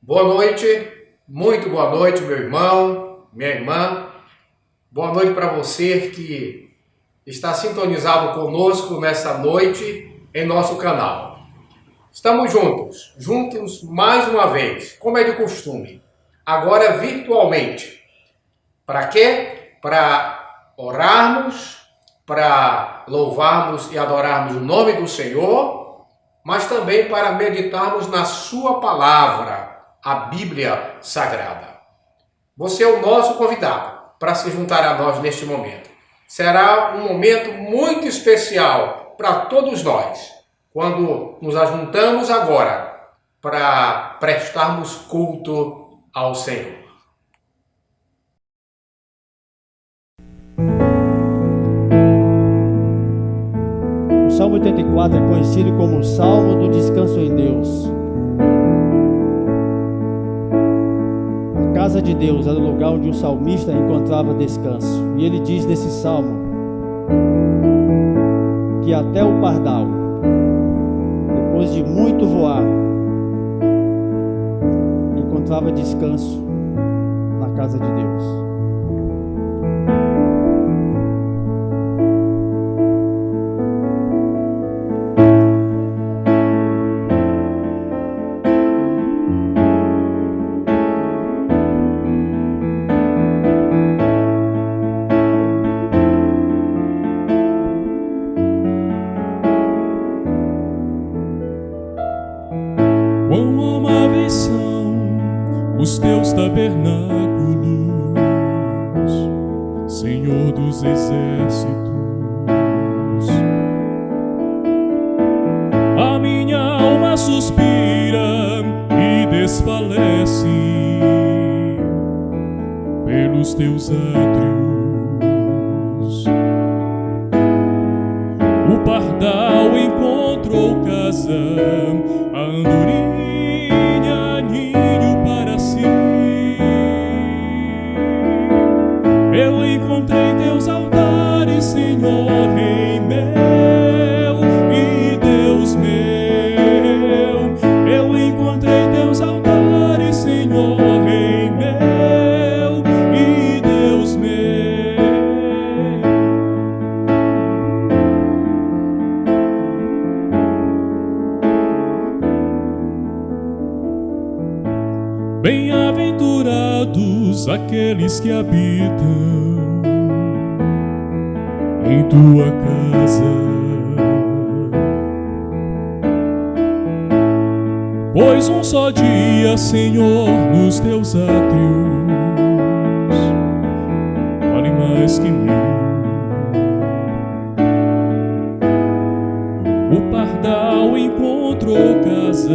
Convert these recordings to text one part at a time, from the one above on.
Boa noite, muito boa noite, meu irmão, minha irmã. Boa noite para você que está sintonizado conosco nessa noite em nosso canal. Estamos juntos mais uma vez, como é de costume, agora virtualmente. Para quê? Para orarmos, para louvarmos e adorarmos o nome do Senhor, mas também para meditarmos na sua palavra, a Bíblia Sagrada. Você é o nosso convidado para se juntar a nós neste momento. Será um momento muito especial para todos nós, quando nos ajuntamos agora para prestarmos culto ao Senhor. O Salmo 84 é conhecido como o Salmo do Descanso em Deus. A casa de Deus era o lugar onde o salmista encontrava descanso. E ele diz desse salmo que até o pardal, depois de muito voar, encontrava descanso na casa de Deus. Quão amáveis são os teus tabernáculos, Senhor dos exércitos. A minha alma suspira e desfalece pelos teus átrios. O pardal encontrou casa, a andorinha ninho para si. Eu encontrei teus altares, Senhor, Rei meu e Deus meu. Eu encontrei teus altares, Senhor, Rei meu e Deus meu. Bem-aventurados aqueles que habitam em tua casa, pois um só dia, Senhor, nos teus átrios vale mais que mil. O pardal encontrou casa,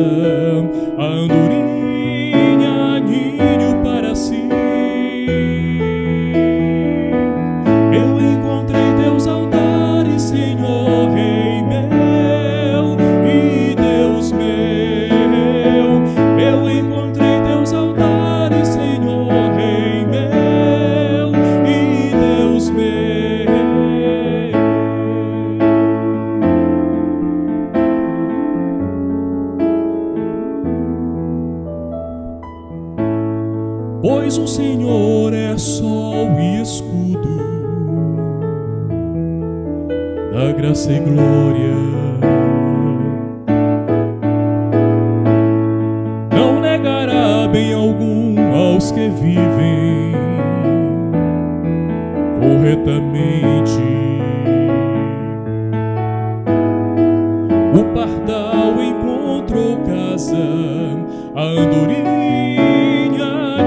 a andorinha ninho para si. Eu encontrei teus altares, Senhor, Rei meu e Deus meu. Eu encontrei teus altares, Senhor, Rei meu e Deus meu. Pois o Senhor é sol e escudo, da graça e glória. Não negará bem algum aos que vivem corretamente. O pardal encontrou casa, a andorinha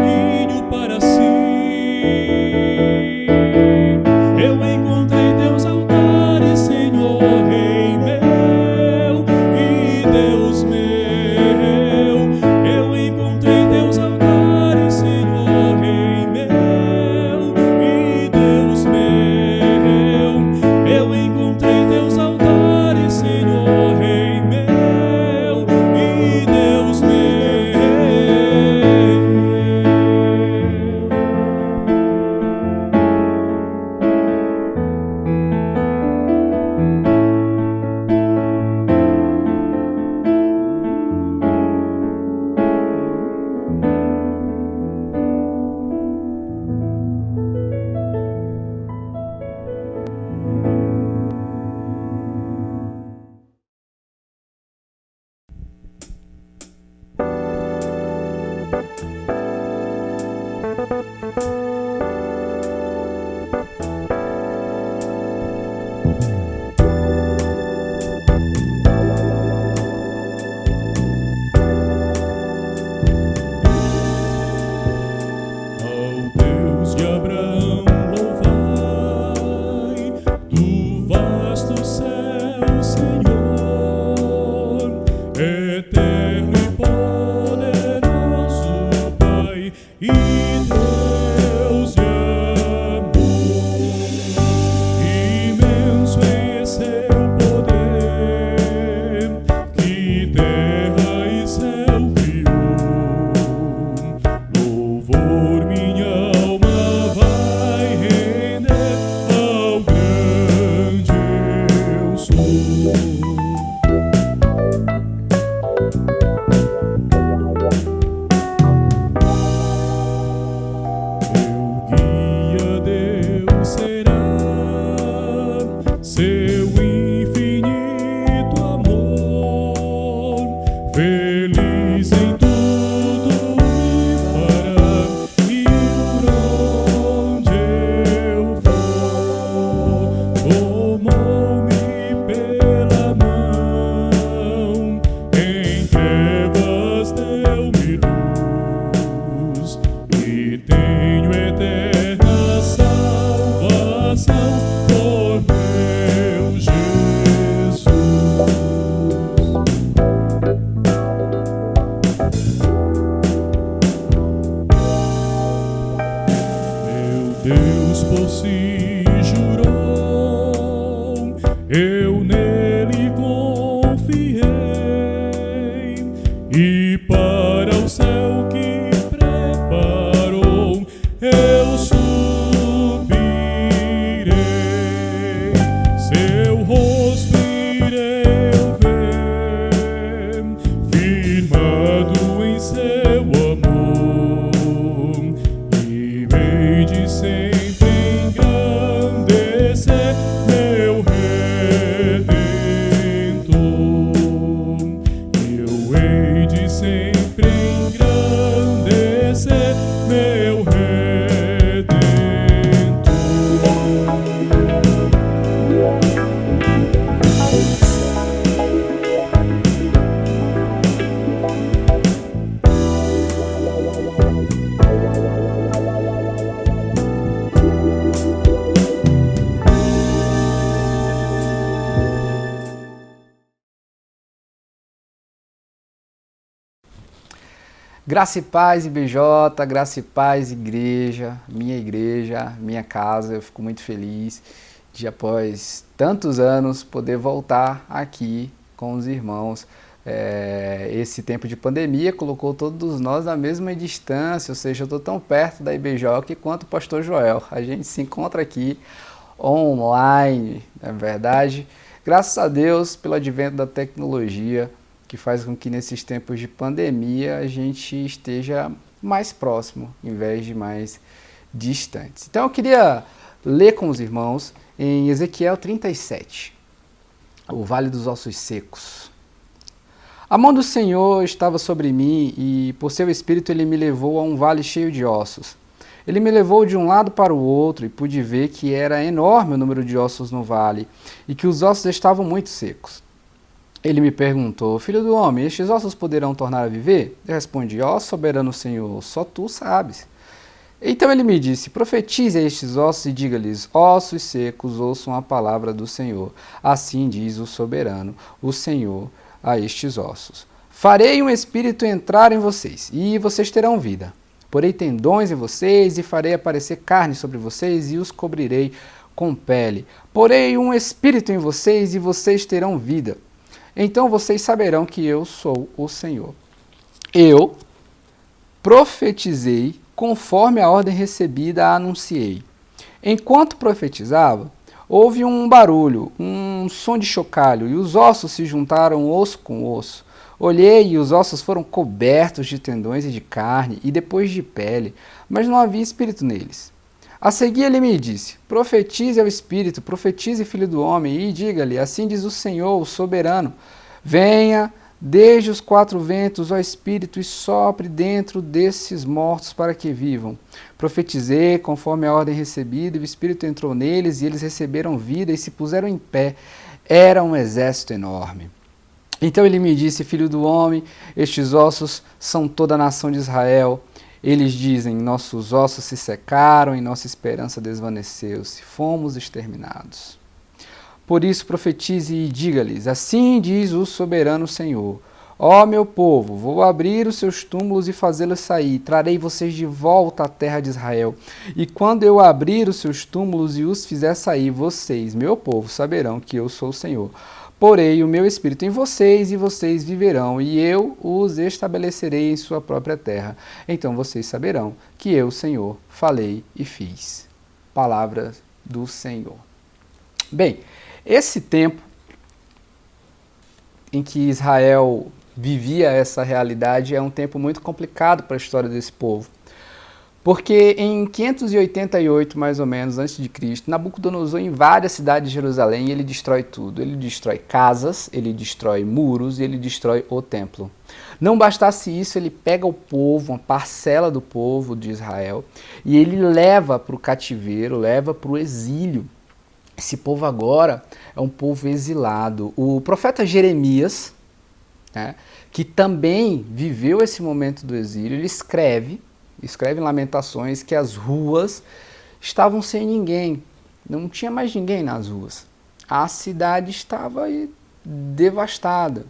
ninho para si. Eu encontrei teus altares, Senhor, Rei meu e Deus meu. Eu encontrei teus altares, Senhor, Rei meu e Deus meu. Eu encontrei teus altares, Senhor, Rei meu e Deus meu. Graça e paz, IBJ, graça e paz, igreja, minha casa. Eu fico muito feliz de, após tantos anos, poder voltar aqui com os irmãos. Esse tempo de pandemia colocou todos nós na mesma distância, ou seja, eu estou tão perto da IBJ quanto o pastor Joel. A gente se encontra aqui online, na verdade. Graças a Deus pelo advento da tecnologia, que faz com que nesses tempos de pandemia a gente esteja mais próximo, em vez de mais distantes. Então eu queria ler com os irmãos em Ezequiel 37, o Vale dos Ossos Secos. A mão do Senhor estava sobre mim e por seu espírito ele me levou a um vale cheio de ossos. Ele me levou de um lado para o outro e pude ver que era enorme o número de ossos no vale e que os ossos estavam muito secos. Ele me perguntou: filho do homem, estes ossos poderão tornar a viver? Eu respondi: ó soberano Senhor, só tu sabes. Então ele me disse: profetize a estes ossos e diga-lhes: ossos secos, ouçam a palavra do Senhor. Assim diz o soberano, o Senhor, a estes ossos: farei um espírito entrar em vocês, e vocês terão vida. Porei tendões em vocês, e farei aparecer carne sobre vocês, e os cobrirei com pele. Porei um espírito em vocês, e vocês terão vida. Então vocês saberão que eu sou o Senhor. Eu profetizei conforme a ordem recebida anunciei. Enquanto profetizava, houve um barulho, um som de chocalho, e os ossos se juntaram osso com osso. Olhei e os ossos foram cobertos de tendões e de carne, e depois de pele, mas não havia espírito neles. A seguir ele me disse: profetize ao espírito, profetize, filho do homem, e diga-lhe: assim diz o Senhor, o soberano: venha Desde os quatro ventos, ó Espírito, e sopre dentro desses mortos para que vivam. Profetizei conforme a ordem recebida, e o Espírito entrou neles, e eles receberam vida e se puseram em pé. Era um exército enorme. Então ele me disse, filho do homem, estes ossos são toda a nação de Israel. Eles dizem, nossos ossos se secaram e nossa esperança desvaneceu-se, fomos exterminados. Por isso profetize e diga-lhes, assim diz o soberano Senhor, ó meu povo, vou abrir os seus túmulos e fazê-los sair, trarei vocês de volta à terra de Israel. E quando eu abrir os seus túmulos e os fizer sair, vocês, meu povo, saberão que eu sou o Senhor. Porei o meu espírito em vocês e vocês viverão, e eu os estabelecerei em sua própria terra. Então vocês saberão que eu, Senhor, falei e fiz. Palavra do Senhor. Bem, esse tempo em que Israel vivia essa realidade é um tempo muito complicado para a história desse povo. Porque em 588, mais ou menos, antes de Cristo, Nabucodonosor invade a cidade de Jerusalém e ele destrói tudo. Ele destrói casas, ele destrói muros e ele destrói o templo. Não bastasse isso, ele pega o povo, uma parcela do povo de Israel, e ele leva para o cativeiro, leva para o exílio. Esse povo agora é um povo exilado. O profeta Jeremias, né, que também viveu esse momento do exílio, ele escreve em Lamentações que as ruas estavam sem ninguém, não tinha mais ninguém nas ruas. A cidade estava devastada,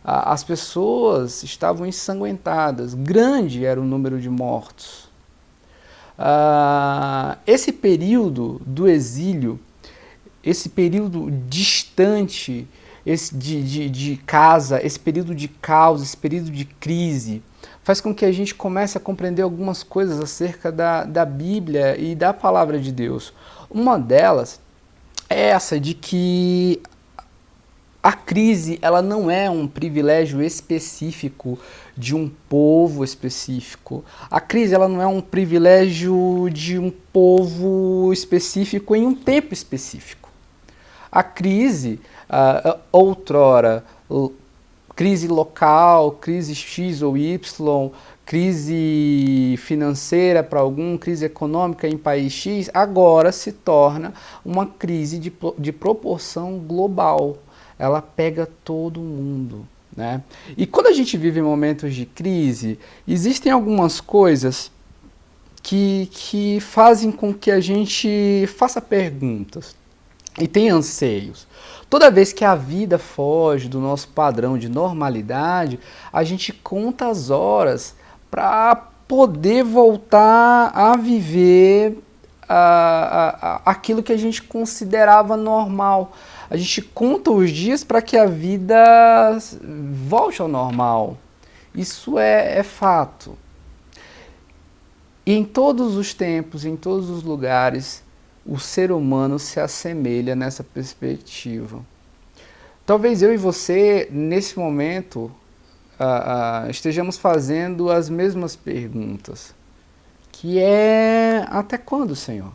as pessoas estavam ensanguentadas, grande era o número de mortos. Esse período do exílio, esse período distante de casa, esse período de caos, esse período de crise, faz com que a gente comece a compreender algumas coisas acerca da Bíblia e da Palavra de Deus. Uma delas é essa de que a crise ela não é um privilégio específico de um povo específico. A crise ela não é um privilégio de um povo específico em um tempo específico. A crise, outrora, crise local, crise X ou Y, crise financeira para algum, crise econômica em país X, agora se torna uma crise de proporção global. Ela pega todo mundo, né? E quando a gente vive momentos de crise, existem algumas coisas que fazem com que a gente faça perguntas e tenha anseios. Toda vez que a vida foge do nosso padrão de normalidade, a gente conta as horas para poder voltar a viver aquilo que a gente considerava normal. A gente conta os dias para que a vida volte ao normal. Isso é fato. E em todos os tempos, em todos os lugares, o ser humano se assemelha nessa perspectiva. Talvez eu e você, nesse momento, estejamos fazendo as mesmas perguntas. Que é, até quando, Senhor?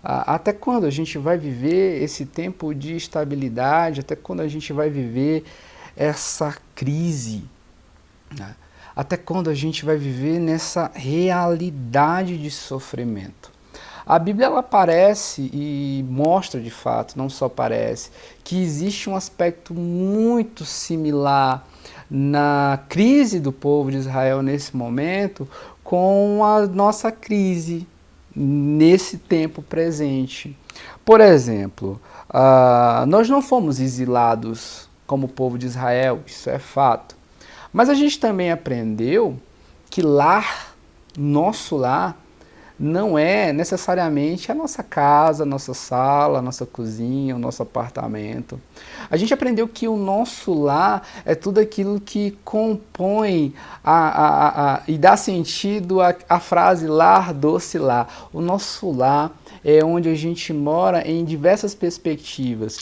Até quando a gente vai viver esse tempo de estabilidade? Até quando a gente vai viver essa crise? Né? Até quando a gente vai viver nessa realidade de sofrimento? A Bíblia ela parece e mostra de fato, não só parece, que existe um aspecto muito similar na crise do povo de Israel nesse momento com a nossa crise nesse tempo presente. Por exemplo, nós não fomos exilados como povo de Israel, isso é fato. Mas a gente também aprendeu que nosso lar, não é necessariamente a nossa casa, a nossa sala, a nossa cozinha, o nosso apartamento. A gente aprendeu que o nosso lar é tudo aquilo que compõe e dá sentido à frase lar, doce lar. O nosso lar é onde a gente mora em diversas perspectivas.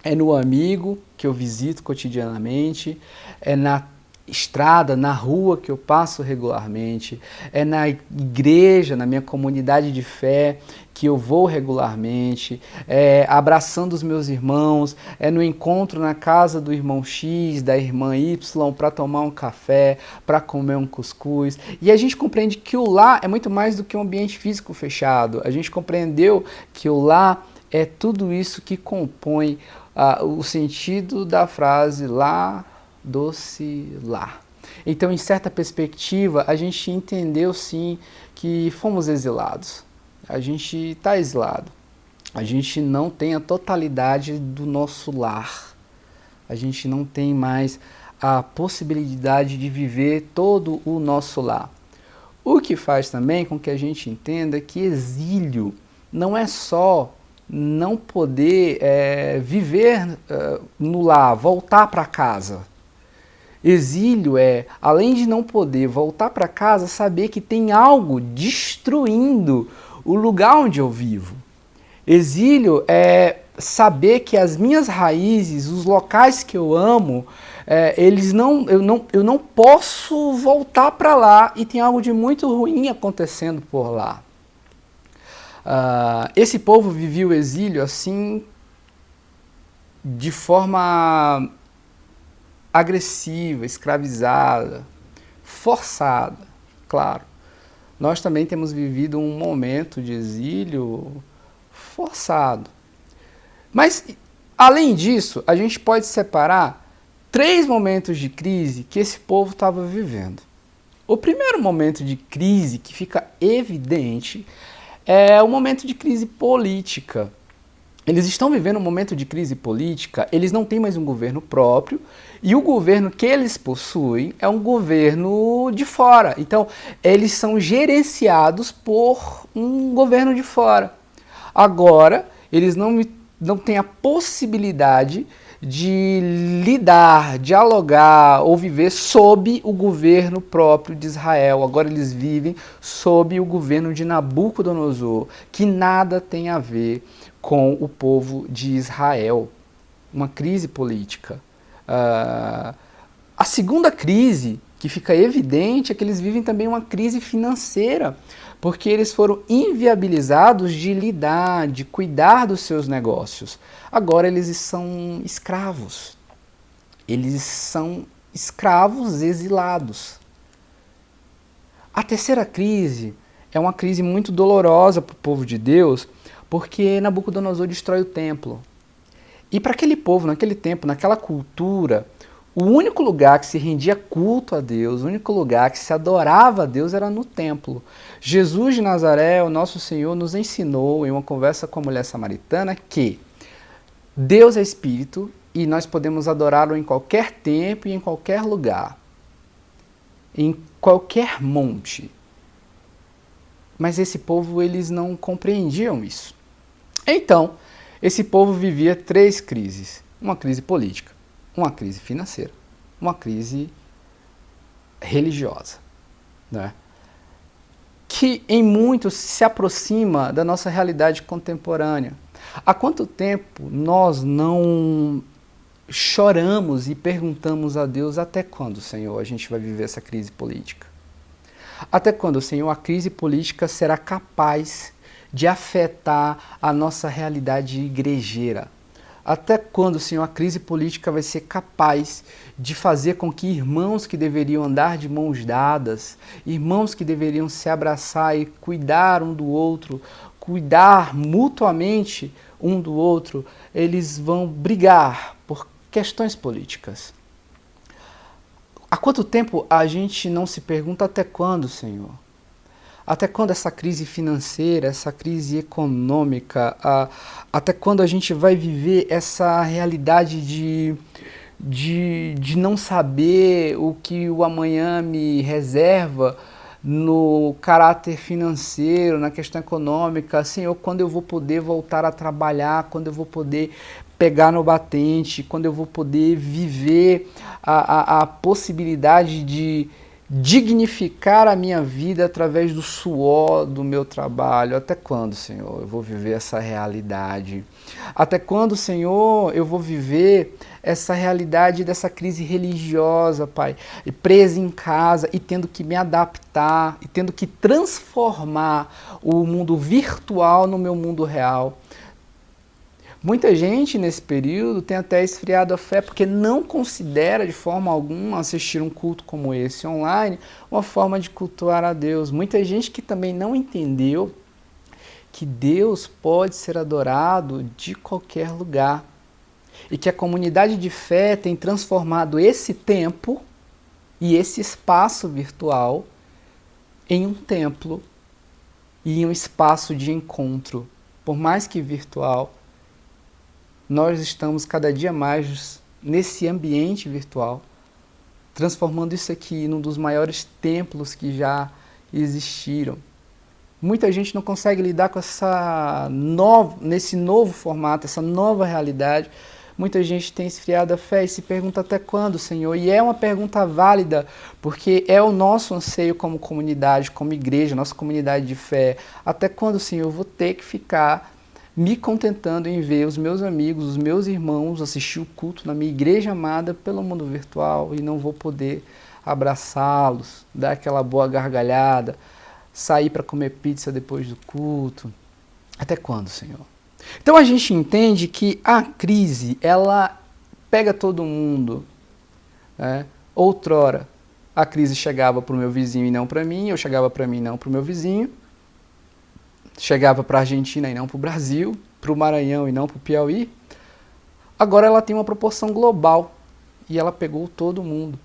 É no amigo que eu visito cotidianamente, é na estrada, na rua que eu passo regularmente, é na igreja, na minha comunidade de fé que eu vou regularmente, é abraçando os meus irmãos, é no encontro na casa do irmão X, da irmã Y, para tomar um café, para comer um cuscuz. E a gente compreende que o lar é muito mais do que um ambiente físico fechado. A gente compreendeu que o lar é tudo isso que compõe o sentido da frase lar, doce lar. Então, em certa perspectiva, a gente entendeu sim que fomos exilados. A gente está exilado. A gente não tem a totalidade do nosso lar. A gente não tem mais a possibilidade de viver todo o nosso lar. O que faz também com que a gente entenda que exílio não é só não poder viver no lar, voltar para casa. Exílio é, além de não poder voltar para casa, saber que tem algo destruindo o lugar onde eu vivo. Exílio é saber que as minhas raízes, os locais que eu amo, eu não posso voltar para lá e tem algo de muito ruim acontecendo por lá. Esse povo vivia o exílio assim, de forma agressiva, escravizada, forçada, claro. Nós também temos vivido um momento de exílio forçado. Mas, além disso, a gente pode separar 3 momentos de crise que esse povo estava vivendo. O primeiro momento de crise que fica evidente é o momento de crise política. Eles estão vivendo um momento de crise política, eles não têm mais um governo próprio, e o governo que eles possuem é um governo de fora. Então, eles são gerenciados por um governo de fora. Agora, eles não têm a possibilidade de lidar, dialogar ou viver sob o governo próprio de Israel. Agora eles vivem sob o governo de Nabucodonosor, que nada tem a ver com o povo de Israel. Uma crise política. A segunda crise, que fica evidente, é que eles vivem também uma crise financeira, porque eles foram inviabilizados de lidar, de cuidar dos seus negócios. Agora eles são escravos. Eles são escravos exilados. A terceira crise é uma crise muito dolorosa para o povo de Deus, porque Nabucodonosor destrói o templo. E para aquele povo, naquele tempo, naquela cultura, o único lugar que se rendia culto a Deus, o único lugar que se adorava a Deus era no templo. Jesus de Nazaré, o nosso Senhor, nos ensinou em uma conversa com a mulher samaritana que Deus é Espírito e nós podemos adorá-lo em qualquer tempo e em qualquer lugar, em qualquer monte. Mas esse povo, eles não compreendiam isso. Então, esse povo vivia 3 crises. Uma crise política, uma crise financeira, uma crise religiosa, né? Que em muito se aproxima da nossa realidade contemporânea. Há quanto tempo nós não choramos e perguntamos a Deus até quando, Senhor, a gente vai viver essa crise política? Até quando, Senhor, a crise política será capaz de afetar a nossa realidade igrejeira? Até quando, Senhor, a crise política vai ser capaz de fazer com que irmãos que deveriam andar de mãos dadas, irmãos que deveriam se abraçar e cuidar um do outro, cuidar mutuamente um do outro, eles vão brigar por questões políticas? Há quanto tempo a gente não se pergunta até quando, Senhor? Até quando essa crise financeira, essa crise econômica, até quando a gente vai viver essa realidade de não saber o que o amanhã me reserva no caráter financeiro, na questão econômica? Senhor, quando eu vou poder voltar a trabalhar, quando eu vou poder pegar no batente, quando eu vou poder viver a possibilidade de dignificar a minha vida através do suor do meu trabalho. Até quando, Senhor, eu vou viver essa realidade? Até quando, Senhor, eu vou viver essa realidade dessa crise religiosa, Pai, presa em casa e tendo que me adaptar e tendo que transformar o mundo virtual no meu mundo real? Muita gente nesse período tem até esfriado a fé porque não considera de forma alguma assistir um culto como esse online uma forma de cultuar a Deus. Muita gente que também não entendeu que Deus pode ser adorado de qualquer lugar e que a comunidade de fé tem transformado esse tempo e esse espaço virtual em um templo e em um espaço de encontro, por mais que virtual. Nós estamos cada dia mais nesse ambiente virtual, transformando isso aqui num dos maiores templos que já existiram. Muita gente não consegue lidar com nesse novo formato, essa nova realidade. Muita gente tem esfriado a fé e se pergunta até quando, Senhor? E é uma pergunta válida, porque é o nosso anseio como comunidade, como igreja, nossa comunidade de fé. Até quando, Senhor, eu vou ter que ficar me contentando em ver os meus amigos, os meus irmãos assistir o culto na minha igreja amada pelo mundo virtual e não vou poder abraçá-los, dar aquela boa gargalhada, sair para comer pizza depois do culto? Até quando, Senhor? Então a gente entende que a crise, ela pega todo mundo, né? Outrora, a crise chegava para o meu vizinho e não para mim, eu chegava para mim e não para o meu vizinho, chegava para a Argentina e não para o Brasil, para o Maranhão e não para o Piauí. Agora ela tem uma proporção global e ela pegou todo mundo.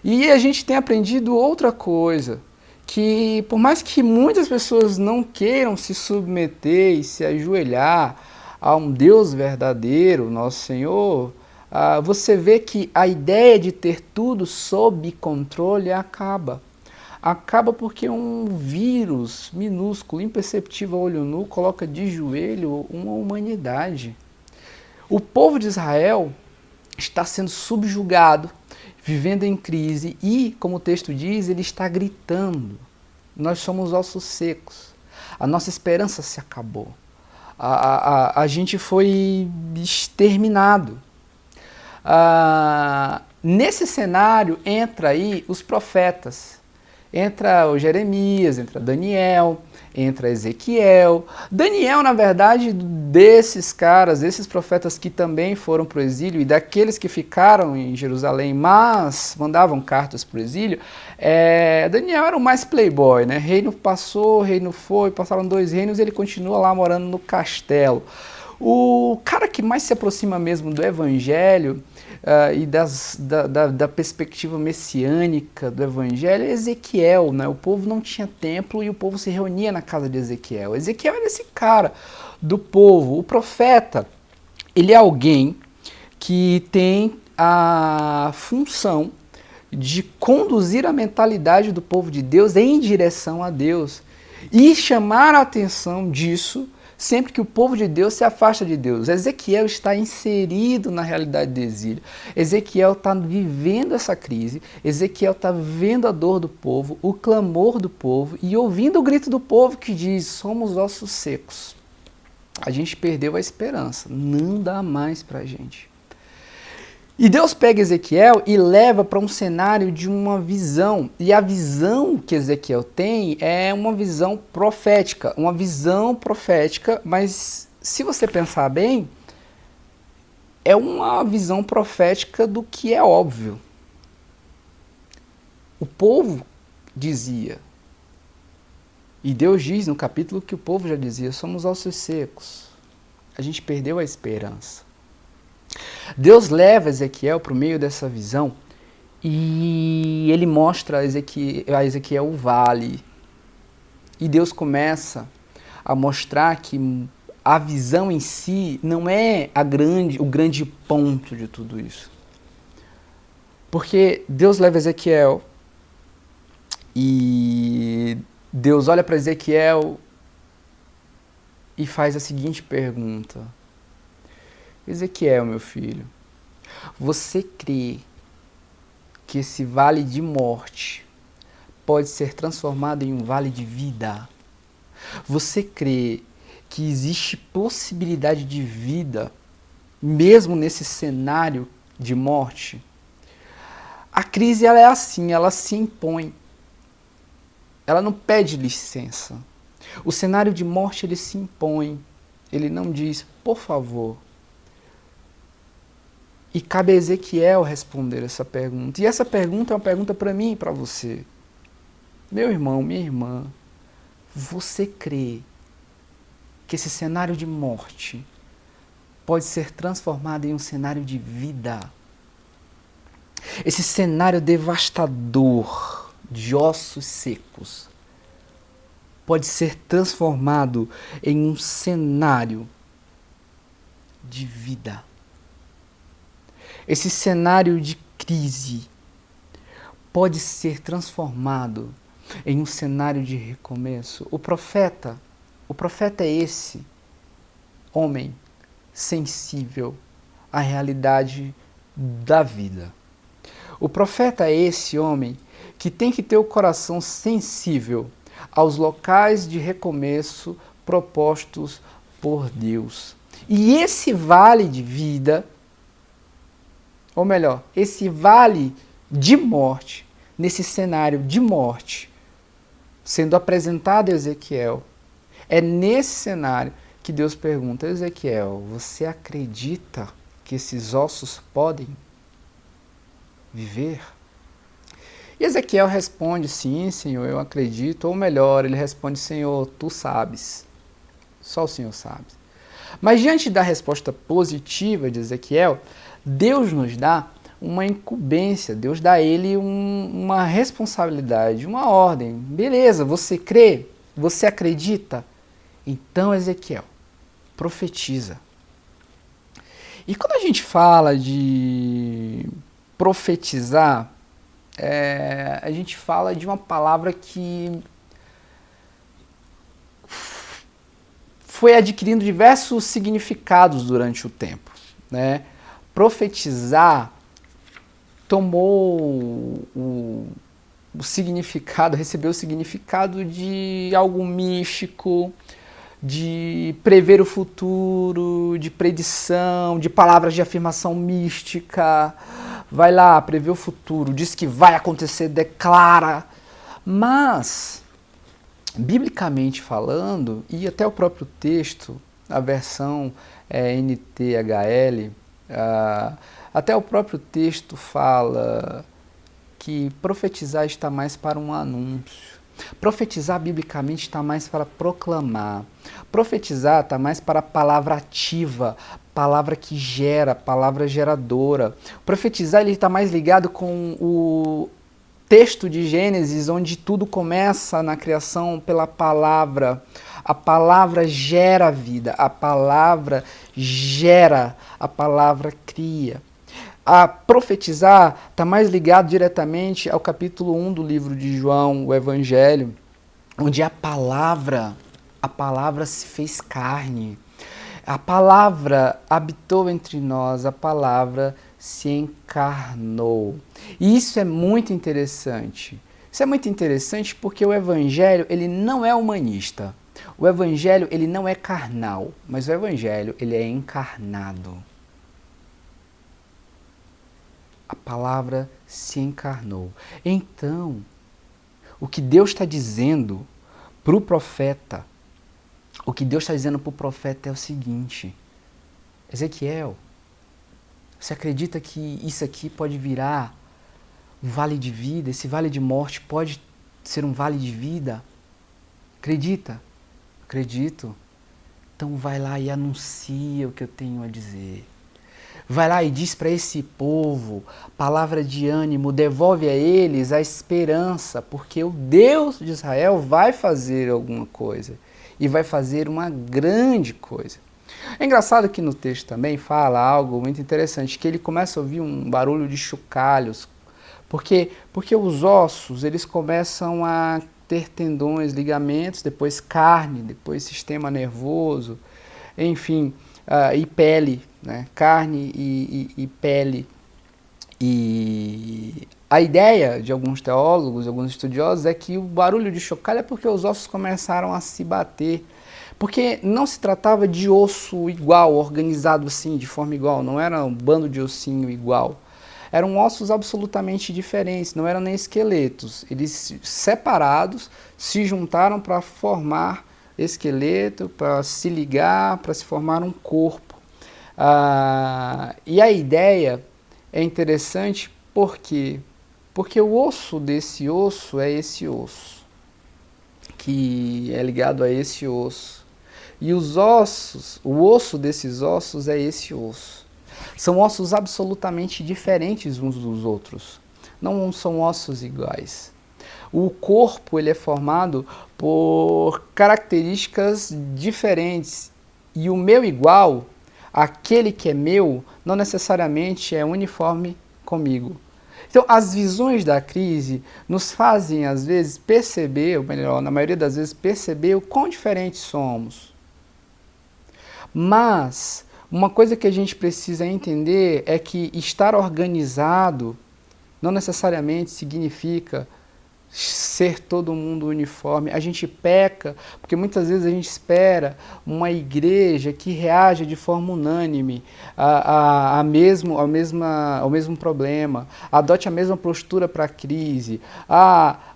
E a gente tem aprendido outra coisa, que por mais que muitas pessoas não queiram se submeter e se ajoelhar a um Deus verdadeiro, nosso Senhor, você vê que a ideia de ter tudo sob controle acaba. Acaba porque um vírus minúsculo, imperceptível a olho nu, coloca de joelho uma humanidade. O povo de Israel está sendo subjugado, vivendo em crise e, como o texto diz, ele está gritando. Nós somos ossos secos. A nossa esperança se acabou. A gente foi exterminado. Nesse cenário entra aí os profetas. Entra o Jeremias, entra Daniel, entra Ezequiel. Daniel, na verdade, desses caras, desses profetas que também foram para o exílio e daqueles que ficaram em Jerusalém, mas mandavam cartas para o exílio, Daniel era o mais playboy, né? Reino passou, reino foi, passaram 2 reinos e ele continua lá morando no castelo. O cara que mais se aproxima mesmo do evangelho e da perspectiva messiânica do evangelho é Ezequiel, né? O povo não tinha templo e o povo se reunia na casa de Ezequiel. Ezequiel era esse cara do povo. O profeta, ele é alguém que tem a função de conduzir a mentalidade do povo de Deus em direção a Deus e chamar a atenção disso sempre que o povo de Deus se afasta de Deus. Ezequiel está inserido na realidade do exílio. Ezequiel está vivendo essa crise. Ezequiel está vendo a dor do povo, o clamor do povo e ouvindo o grito do povo que diz: somos ossos secos. A gente perdeu a esperança. Não dá mais para a gente. E Deus pega Ezequiel e leva para um cenário de uma visão. E a visão que Ezequiel tem é uma visão profética. Uma visão profética, mas se você pensar bem, é uma visão profética do que é óbvio. O povo dizia, e Deus diz no capítulo que o povo já dizia: somos ossos secos. A gente perdeu a esperança. Deus leva Ezequiel para o meio dessa visão e ele mostra a Ezequiel o vale. E Deus começa a mostrar que a visão em si não é o grande ponto de tudo isso. Porque Deus leva Ezequiel e Deus olha para Ezequiel e faz a seguinte pergunta: Ezequiel, meu filho, você crê que esse vale de morte pode ser transformado em um vale de vida? Você crê que existe possibilidade de vida mesmo nesse cenário de morte? A crise ela é assim, ela se impõe. Ela não pede licença. O cenário de morte ele se impõe. Ele não diz, por favor. E cabe a Ezequiel responder essa pergunta. E essa pergunta é uma pergunta para mim e para você. Meu irmão, minha irmã, você crê que esse cenário de morte pode ser transformado em um cenário de vida? Esse cenário devastador de ossos secos pode ser transformado em um cenário de vida. Esse cenário de crise pode ser transformado em um cenário de recomeço. O profeta é esse homem sensível à realidade da vida. O profeta é esse homem que tem que ter o coração sensível aos locais de recomeço propostos por Deus. E esse vale de vida, ou melhor, esse vale de morte, nesse cenário de morte, sendo apresentado a Ezequiel, é nesse cenário que Deus pergunta, Ezequiel, você acredita que esses ossos podem viver? E Ezequiel responde, sim, Senhor, eu acredito. Ou melhor, ele responde, Senhor, tu sabes. Só o Senhor sabe. Mas diante da resposta positiva de Ezequiel, Deus nos dá uma incumbência, Deus dá a ele uma responsabilidade, uma ordem. Beleza, você crê? Você acredita? Então, Ezequiel, profetiza. E quando a gente fala de profetizar, a gente fala de uma palavra que foi adquirindo diversos significados durante o tempo, né? Profetizar tomou o significado, recebeu o significado de algo místico, de prever o futuro, de predição, de palavras de afirmação mística. Vai lá, prevê o futuro, diz que vai acontecer, declara. Mas, biblicamente falando, e até o próprio texto, a versão NTHL, até o próprio texto fala que profetizar está mais para um anúncio. Profetizar biblicamente está mais para proclamar. Profetizar está mais para a palavra ativa, palavra que gera, palavra geradora. Profetizar ele está mais ligado com o texto de Gênesis, onde tudo começa na criação pela palavra. A palavra gera vida, a palavra gera, a palavra cria. A profetizar está mais ligado diretamente ao capítulo 1 do livro de João, o Evangelho, onde a palavra se fez carne. A palavra habitou entre nós, a palavra se encarnou. E isso é muito interessante. Isso é muito interessante porque o Evangelho ele não é humanista. O Evangelho ele não é carnal, mas o Evangelho ele é encarnado. A palavra se encarnou. Então, o que Deus está dizendo para o profeta, é o seguinte: Ezequiel, você acredita que isso aqui pode virar um vale de vida? Esse vale de morte pode ser um vale de vida? Acredita? Acredito. Então vai lá e anuncia o que eu tenho a dizer. Vai lá e diz para esse povo, palavra de ânimo, devolve a eles a esperança, porque o Deus de Israel vai fazer alguma coisa, e vai fazer uma grande coisa. É engraçado que no texto também fala algo muito interessante, que ele começa a ouvir um barulho de chocalhos, porque os ossos eles começam a ter tendões, ligamentos, depois carne, depois sistema nervoso, enfim, e pele, né? Carne e pele. E a ideia de alguns teólogos, de alguns estudiosos, é que o barulho de chocalho é porque os ossos começaram a se bater. Porque não se tratava de osso igual, organizado assim, de forma igual, não era um bando de ossinho igual. Eram ossos absolutamente diferentes, não eram nem esqueletos. Eles separados se juntaram para formar esqueleto, para se ligar, para se formar um corpo. E a ideia é interessante porque o osso desse osso é esse osso, que é ligado a esse osso. E os ossos, o osso desses ossos é esse osso. São ossos absolutamente diferentes uns dos outros. Não são ossos iguais. O corpo ele é formado por características diferentes. E o meu igual, aquele que é meu, não necessariamente é uniforme comigo. Então, as visões da crise nos fazem, às vezes, perceber, ou melhor, na maioria das vezes, perceber o quão diferentes somos. Mas uma coisa que a gente precisa entender é que estar organizado não necessariamente significa ser todo mundo uniforme. A gente peca porque muitas vezes a gente espera uma igreja que reaja de forma unânime ao mesmo problema, adote a mesma postura para a crise.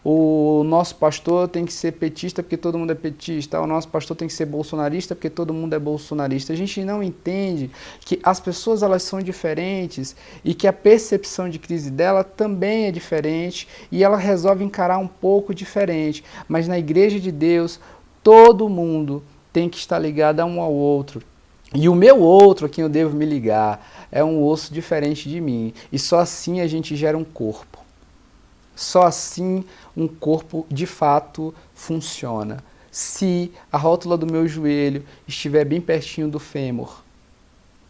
O nosso pastor tem que ser petista porque todo mundo é petista, o nosso pastor tem que ser bolsonarista porque todo mundo é bolsonarista. A gente não entende que as pessoas elas são diferentes e que a percepção de crise dela também é diferente e ela resolve encarar um pouco diferente, mas na igreja de Deus todo mundo tem que estar ligado a um ao outro. E o meu outro, a quem eu devo me ligar, é um osso diferente de mim. E só assim a gente gera um corpo. Só assim um corpo de fato funciona. Se a rótula do meu joelho estiver bem pertinho do fêmur.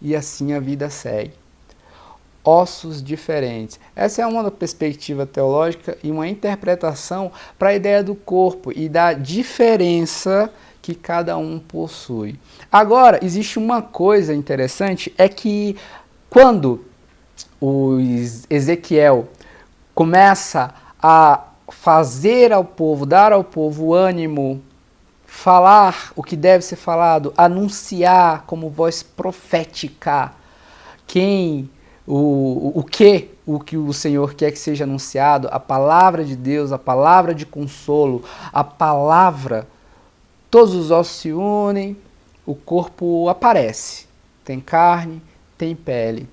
E assim a vida segue. Ossos diferentes. Essa é uma perspectiva teológica e uma interpretação para a ideia do corpo e da diferença que cada um possui. Agora, existe uma coisa interessante, é que quando o Ezequiel começa a fazer ao povo, dar ao povo ânimo, falar o que deve ser falado, anunciar como voz profética o que o Senhor quer que seja anunciado, a palavra de Deus, a palavra de consolo, a palavra, todos os ossos se unem, o corpo aparece, tem carne, tem pele.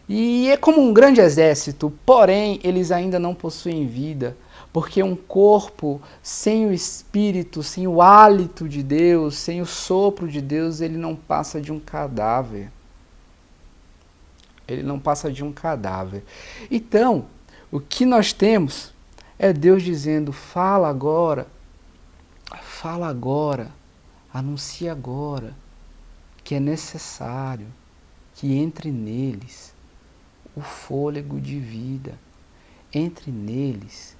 E é como um grande exército, porém eles ainda não possuem vida, porque um corpo sem o Espírito, sem o hálito de Deus, sem o sopro de Deus, ele não passa de um cadáver. Ele não passa de um cadáver. Então, o que nós temos é Deus dizendo, fala agora, anuncia agora, que é necessário que entre neles o fôlego de vida, entre neles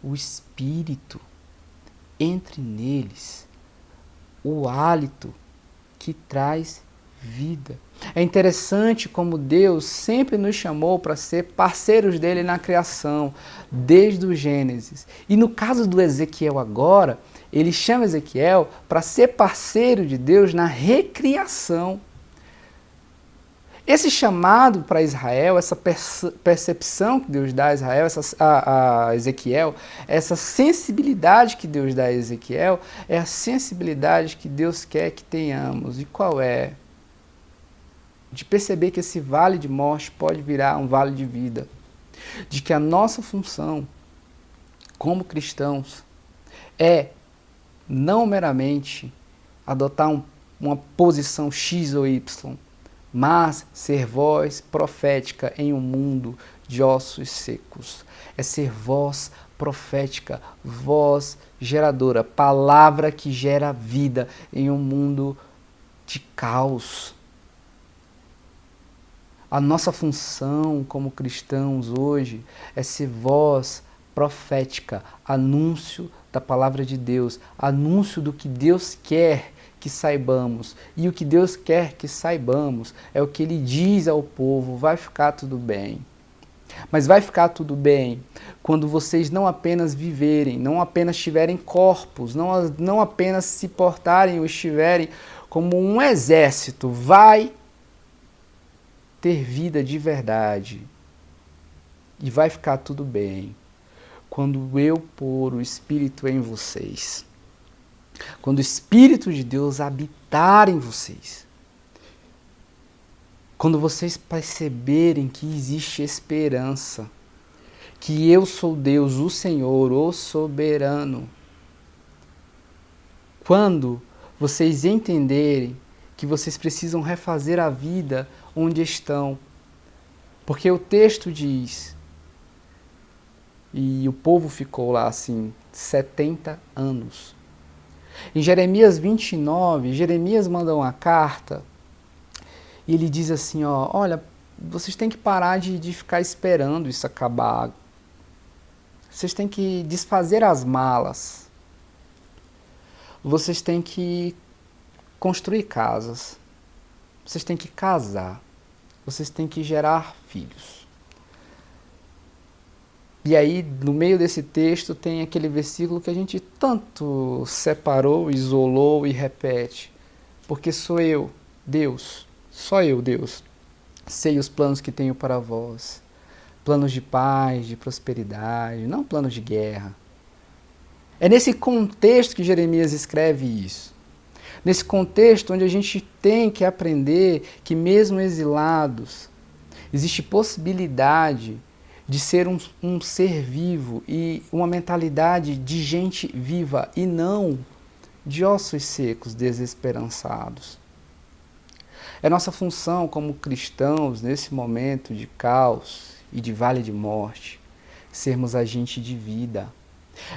o Espírito, entre neles o hálito que traz vida. É interessante como Deus sempre nos chamou para ser parceiros dele na criação, desde o Gênesis. E no caso do Ezequiel agora, ele chama Ezequiel para ser parceiro de Deus na recriação. Esse chamado para Israel, essa percepção que Deus dá a Israel, a Ezequiel, essa sensibilidade que Deus dá a Ezequiel, é a sensibilidade que Deus quer que tenhamos. E qual é? De perceber que esse vale de morte pode virar um vale de vida. De que a nossa função, como cristãos, é não meramente adotar uma posição X ou Y, mas ser voz profética em um mundo de ossos secos. É ser voz profética, voz geradora, palavra que gera vida em um mundo de caos. A nossa função como cristãos hoje é ser voz profética, anúncio da palavra de Deus, anúncio do que Deus quer que saibamos. E o que Deus quer que saibamos é o que Ele diz ao povo, vai ficar tudo bem. Mas vai ficar tudo bem quando vocês não apenas viverem, não apenas tiverem corpos, não apenas se portarem ou estiverem como um exército. Vai ter vida de verdade. E vai ficar tudo bem quando eu pôr o Espírito em vocês. Quando o Espírito de Deus habitar em vocês. Quando vocês perceberem que existe esperança. Que eu sou Deus, o Senhor, o soberano. Quando vocês entenderem que vocês precisam refazer a vida onde estão. Porque o texto diz, e o povo ficou lá assim, 70 anos. Em Jeremias 29, Jeremias manda uma carta e ele diz assim, olha, vocês têm que parar de ficar esperando isso acabar. Vocês têm que desfazer as malas. Vocês têm que construir casas. Vocês têm que casar. Vocês têm que gerar filhos. E aí, no meio desse texto, tem aquele versículo que a gente tanto separou, isolou e repete. Porque sou eu, Deus, só eu, Deus, sei os planos que tenho para vós. Planos de paz, de prosperidade, não planos de guerra. É nesse contexto que Jeremias escreve isso. Nesse contexto onde a gente tem que aprender que mesmo exilados, existe possibilidade de ser um ser vivo e uma mentalidade de gente viva e não de ossos secos, desesperançados. É nossa função como cristãos, nesse momento de caos e de vale de morte, sermos agente de vida.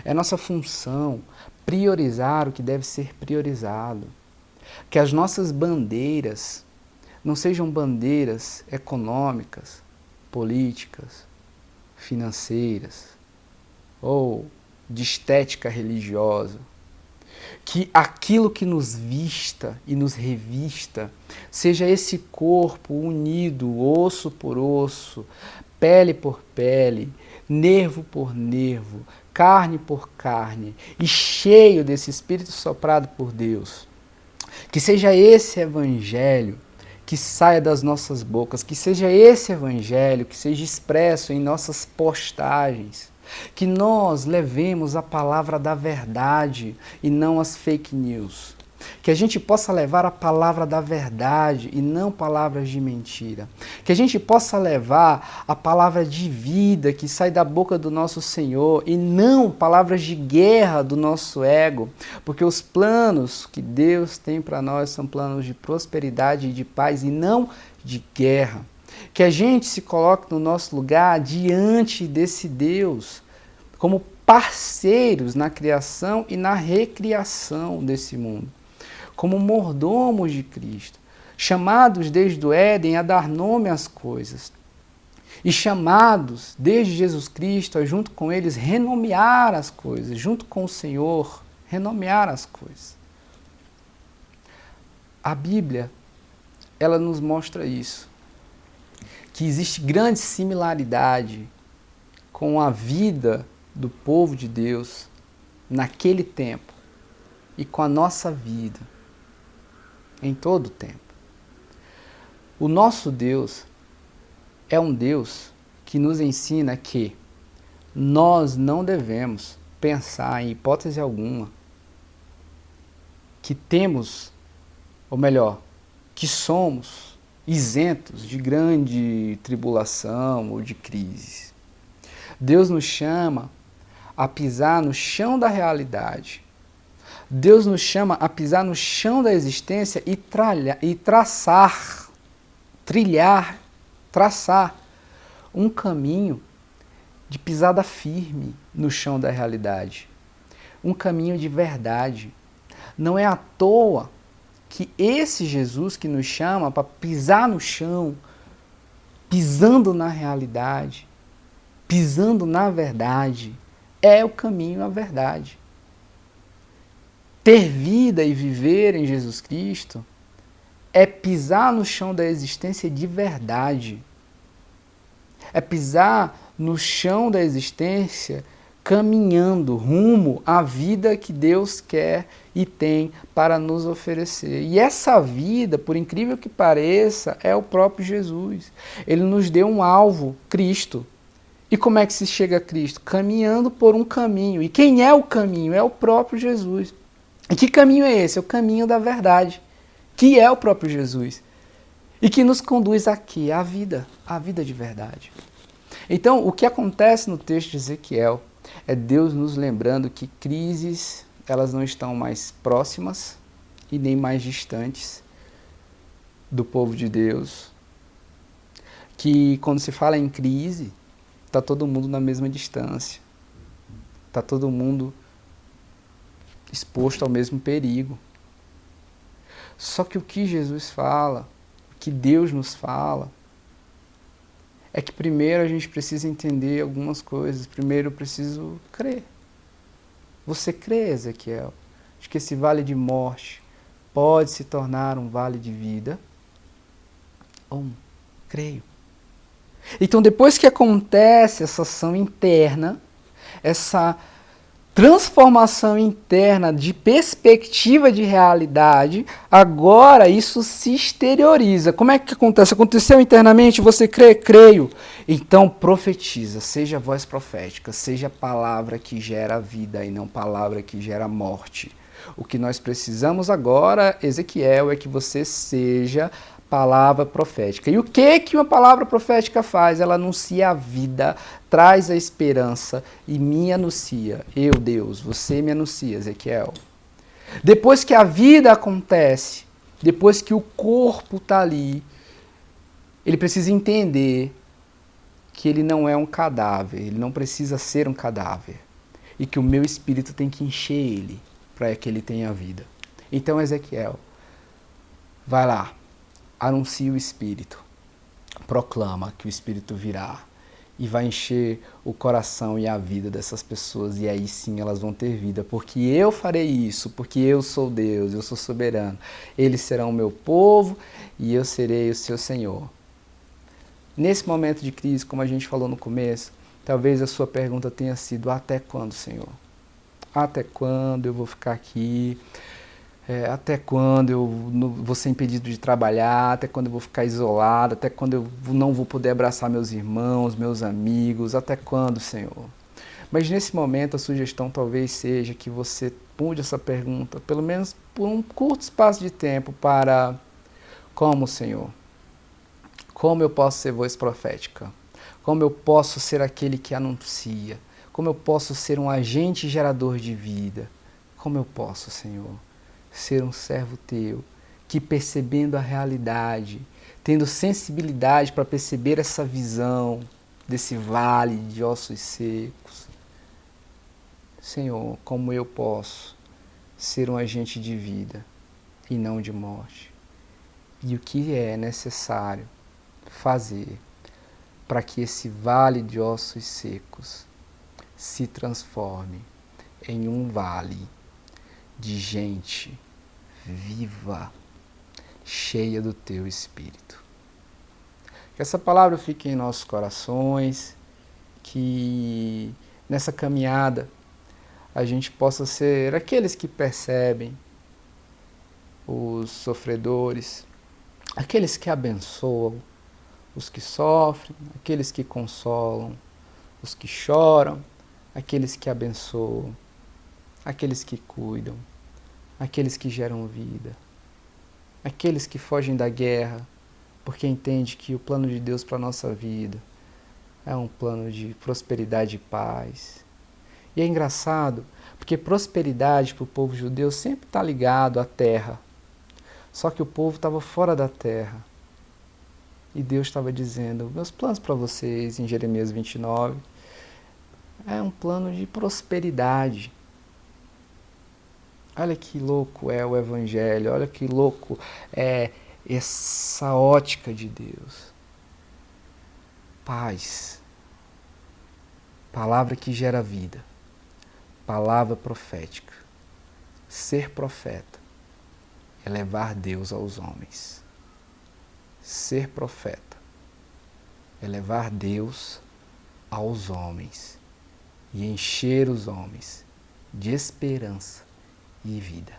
É nossa função priorizar o que deve ser priorizado. Que as nossas bandeiras não sejam bandeiras econômicas, políticas, financeiras ou de estética religiosa. Que aquilo que nos vista e nos revista seja esse corpo unido, osso por osso, pele por pele, nervo por nervo, carne por carne, e cheio desse Espírito soprado por Deus. Que seja esse evangelho que saia das nossas bocas, que seja esse evangelho que seja expresso em nossas postagens, que nós levemos a palavra da verdade e não as fake news. Que a gente possa levar a palavra da verdade e não palavras de mentira. Que a gente possa levar a palavra de vida que sai da boca do nosso Senhor e não palavras de guerra do nosso ego. Porque os planos que Deus tem para nós são planos de prosperidade e de paz e não de guerra. Que a gente se coloque no nosso lugar diante desse Deus como parceiros na criação e na recriação desse mundo. Como mordomos de Cristo, chamados desde o Éden a dar nome às coisas, e chamados desde Jesus Cristo a, junto com eles, renomear as coisas, junto com o Senhor, renomear as coisas. A Bíblia, ela nos mostra isso, que existe grande similaridade com a vida do povo de Deus naquele tempo e com a nossa vida em todo o tempo. O nosso Deus é um Deus que nos ensina que nós não devemos pensar em hipótese alguma que temos, ou melhor, que somos isentos de grande tribulação ou de crise. Deus nos chama a pisar no chão da realidade. Deus nos chama a pisar no chão da existência e traçar um caminho de pisada firme no chão da realidade. Um caminho de verdade. Não é à toa que esse Jesus que nos chama para pisar no chão, pisando na realidade, pisando na verdade, é o caminho à verdade. Ter vida e viver em Jesus Cristo é pisar no chão da existência de verdade. É pisar no chão da existência, caminhando rumo à vida que Deus quer e tem para nos oferecer. E essa vida, por incrível que pareça, é o próprio Jesus. Ele nos deu um alvo, Cristo. E como é que se chega a Cristo? Caminhando por um caminho. E quem é o caminho? É o próprio Jesus. E que caminho é esse? É o caminho da verdade, que é o próprio Jesus. E que nos conduz aqui, à vida de verdade. Então, o que acontece no texto de Ezequiel é Deus nos lembrando que crises, elas não estão mais próximas e nem mais distantes do povo de Deus. Que quando se fala em crise, está todo mundo na mesma distância. Está todo mundo exposto ao mesmo perigo. Só que o que Jesus fala, o que Deus nos fala, é que primeiro a gente precisa entender algumas coisas. Primeiro eu preciso crer. Você crê, Ezequiel, de que esse vale de morte pode se tornar um vale de vida? Creio. Então, depois que acontece essa ação interna, essa transformação interna de perspectiva de realidade, agora isso se exterioriza. Como é que acontece? Aconteceu internamente, você crê? Creio. Então profetiza, seja voz profética, seja palavra que gera vida e não palavra que gera morte. O que nós precisamos agora, Ezequiel, é que você seja palavra profética. E o que uma palavra profética faz? Ela anuncia a vida, traz a esperança e me anuncia. Eu, Deus, você me anuncia, Ezequiel. Depois que a vida acontece, depois que o corpo está ali, ele precisa entender que ele não é um cadáver, ele não precisa ser um cadáver. E que o meu espírito tem que encher ele para que ele tenha vida. Então, Ezequiel, vai lá. Anuncia o Espírito, proclama que o Espírito virá e vai encher o coração e a vida dessas pessoas, e aí sim elas vão ter vida, porque eu farei isso, porque eu sou Deus, eu sou soberano. Eles serão o meu povo e eu serei o seu Senhor. Nesse momento de crise, como a gente falou no começo, talvez a sua pergunta tenha sido: até quando, Senhor? Até quando eu vou ficar aqui? Até quando eu vou ser impedido de trabalhar, até quando eu vou ficar isolado, até quando eu não vou poder abraçar meus irmãos, meus amigos, até quando, Senhor? Mas nesse momento a sugestão talvez seja que você mude essa pergunta, pelo menos por um curto espaço de tempo, para: como, Senhor? Como eu posso ser voz profética? Como eu posso ser aquele que anuncia? Como eu posso ser um agente gerador de vida? Como eu posso, Senhor, ser um servo teu, que percebendo a realidade, tendo sensibilidade para perceber essa visão desse vale de ossos secos, Senhor, como eu posso ser um agente de vida e não de morte? E o que é necessário fazer para que esse vale de ossos secos se transforme em um vale de gente viva, cheia do teu Espírito? Que essa palavra fique em nossos corações, que nessa caminhada a gente possa ser aqueles que percebem os sofredores, aqueles que abençoam os que sofrem, aqueles que consolam os que choram, aqueles que abençoam, aqueles que cuidam, aqueles que geram vida, aqueles que fogem da guerra, porque entende que o plano de Deus para a nossa vida é um plano de prosperidade e paz. E é engraçado, porque prosperidade para o povo judeu sempre está ligado à terra. Só que o povo estava fora da terra. E Deus estava dizendo: meus planos para vocês, em Jeremias 29, é um plano de prosperidade. Olha que louco é o Evangelho, olha que louco é essa ótica de Deus. Paz. Palavra que gera vida. Palavra profética. Ser profeta é levar Deus aos homens. Ser profeta é levar Deus aos homens e encher os homens de esperança e vida.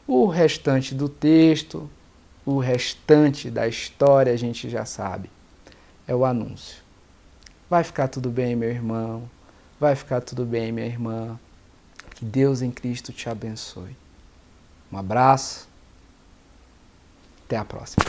O restante do texto, o restante da história a gente já sabe. É o anúncio. Vai ficar tudo bem, meu irmão. Vai ficar tudo bem, minha irmã. Que Deus em Cristo te abençoe. Um abraço. Até a próxima.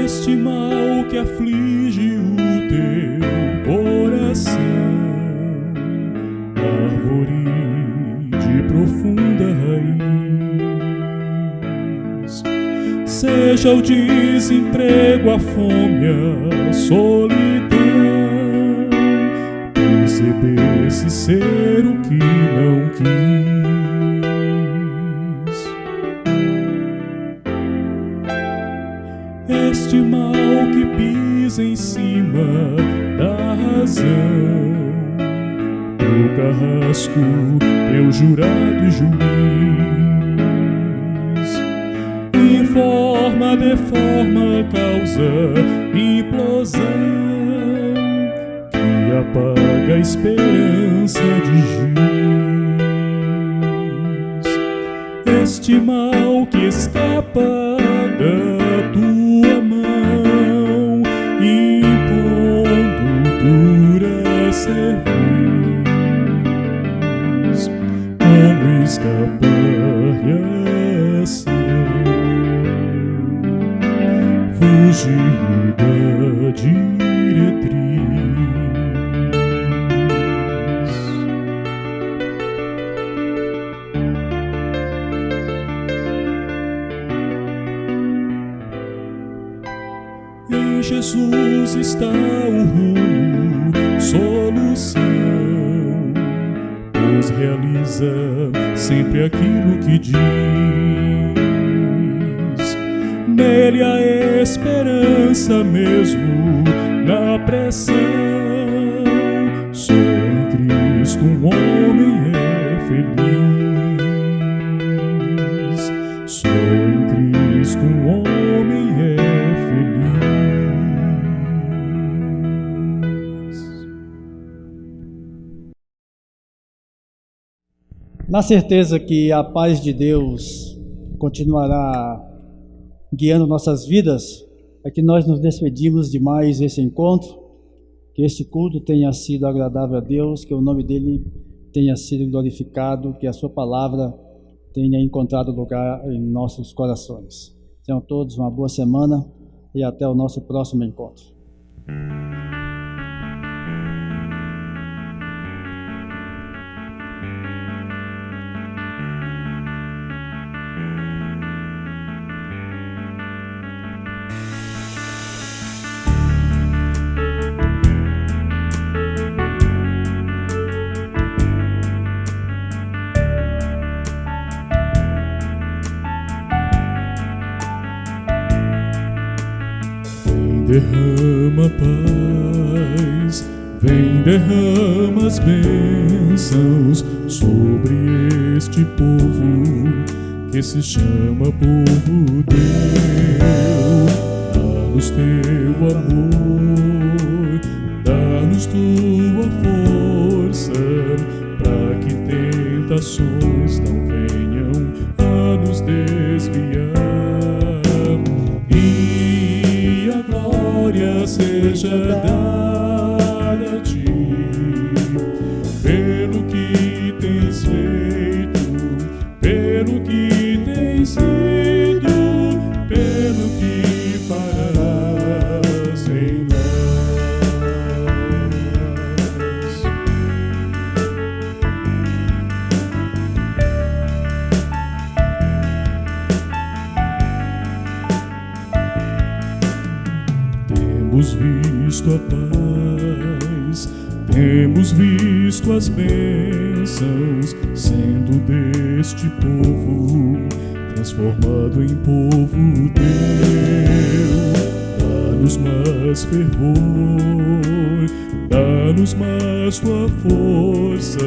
Este mal que aflige o teu coração, árvore de profunda raiz, seja o desemprego, a fome, a solidão, perceber-se ser o que não quis. Este mal que pisa em cima da razão, teu carrasco, teu jurado juiz, informa, deforma, causa implosão, que apaga a esperança de giz. Este mal que escapa da tua mão, impondo dura cerviz, como escapar e ação, fugir da diretriz. Em Jesus está o rumo, solução, pois realiza sempre aquilo que diz. Nele a esperança mesmo na pressão. Só em Cristo um homem é feliz. Só em Cristo um homem é feliz. Na certeza que a paz de Deus continuará guiando nossas vidas, é que nós nos despedimos de mais esse encontro, que este culto tenha sido agradável a Deus, que o nome dele tenha sido glorificado, que a sua palavra tenha encontrado lugar em nossos corações. Tenham todos uma boa semana e até o nosso próximo encontro. Derrama paz, vem derrama as bênçãos sobre este povo que se chama povo teu. Dá-nos teu amor, dá-nos tua força, para que tentações não venham a nos desviar. Seja dada a ti, pelo que tens feito, pelo que tens sido, pelo que farás em nós. Temos visto a paz, temos visto as bênçãos sendo deste povo transformado em povo teu. dá-nos mais fervor, dá-nos mais tua força,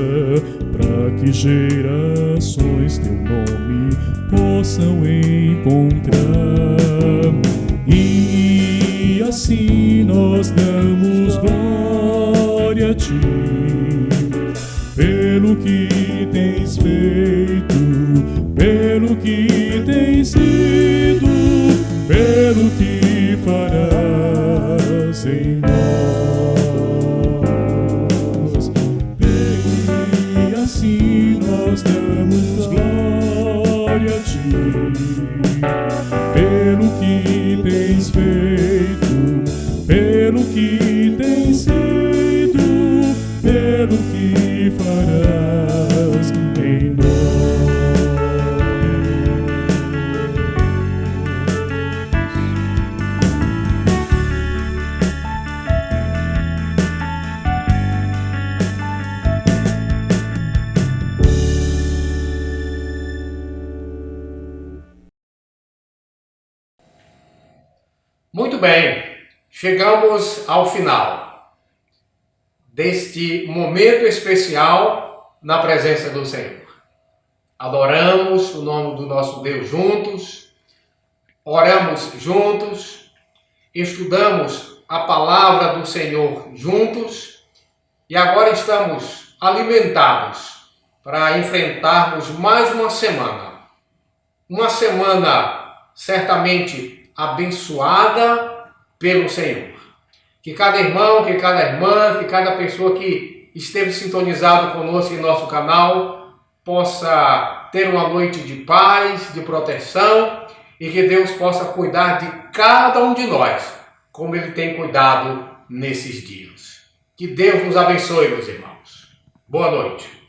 para que gerações teu nome possam encontrar. E assim nós damos glória a ti, pelo que tens feito, pelo que tens sido, pelo que farás em nós. E assim nós damos glória a ti, pelo que tens feito, pelo que tens sido, pelo que farás em nós. Muito bem, chegamos ao final deste momento especial na presença do Senhor. Adoramos o nome do nosso Deus juntos, oramos juntos, estudamos a palavra do Senhor juntos e agora estamos alimentados para enfrentarmos mais uma semana. Uma semana certamente abençoada pelo Senhor. Que cada irmão, que cada irmã, que cada pessoa que esteve sintonizado conosco em nosso canal possa ter uma noite de paz, de proteção e que Deus possa cuidar de cada um de nós, como Ele tem cuidado nesses dias. Que Deus nos abençoe, meus irmãos. Boa noite.